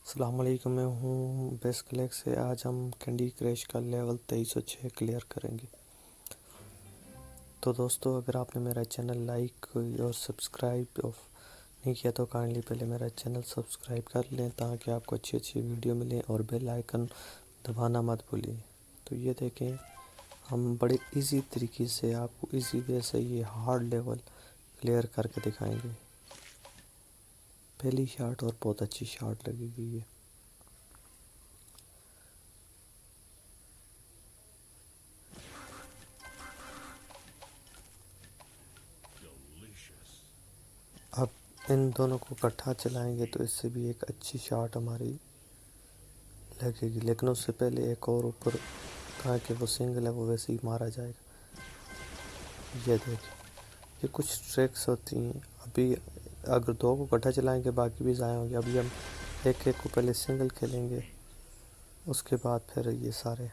السلام علیکم، میں ہوں بیس کلیک سے۔ آج ہم کینڈی کرش کا لیول 2306 کلیئر کریں گے۔ تو دوستو، اگر آپ نے میرا چینل لائک اور سبسکرائب نہیں کیا تو کائنڈلی پہلے میرا چینل سبسکرائب کر لیں تاکہ آپ کو اچھی ویڈیو ملیں، اور بیل آئیکن دبانا مت بھولیں۔ تو یہ دیکھیں، ہم بڑے ایزی طریقے سے آپ کو ایزی وے سے یہ ہارڈ لیول کلیئر کر کے دکھائیں گے۔ پہلی شاٹ اور بہت اچھی شاٹ لگے گی یہ۔ اب ان دونوں کو اکٹھا چلائیں گے تو اس سے بھی ایک اچھی شاٹ ہماری لگے گی، لیکن اس سے پہلے ایک اور اوپر تاکہ وہ سنگل ہے وہ ویسے ہی مارا جائے گا۔ یہ دیکھیں، یہ کچھ ٹریکس ہوتی ہیں۔ ابھی اگر دو کو اکٹھا چلائیں گے باقی بھی ضائع ہوں گے۔ ابھی ہم ایک کو پہلے سنگل کھیلیں گے، اس کے بعد پھر یہ سارے۔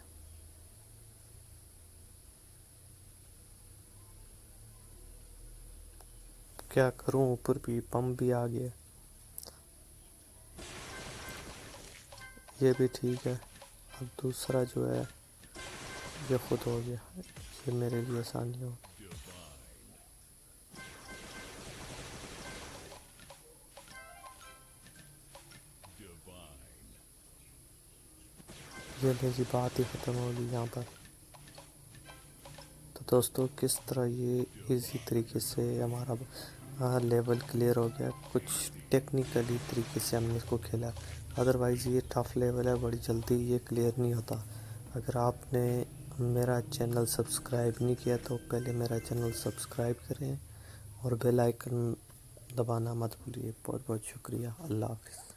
کیا کروں، اوپر بھی پمپ بھی آ گیا، یہ بھی ٹھیک ہے۔ اب دوسرا جو ہے یہ خود ہو گیا، یہ میرے لیے آسانی ہو۔ یہ میری بات ہی ختم ہوگی یہاں پر۔ تو دوستو، کس طرح یہ ایزی طریقے سے ہمارا لیول کلیئر ہو گیا۔ کچھ ٹیکنیکلی طریقے سے ہم نے اس کو کھیلا، ادروائز یہ ٹف لیول ہے، بڑی جلدی یہ کلیئر نہیں ہوتا۔ اگر آپ نے میرا چینل سبسکرائب نہیں کیا تو پہلے میرا چینل سبسکرائب کریں اور بیل آئیکن دبانا مت بھولیے۔ بہت بہت شکریہ، اللہ حافظ۔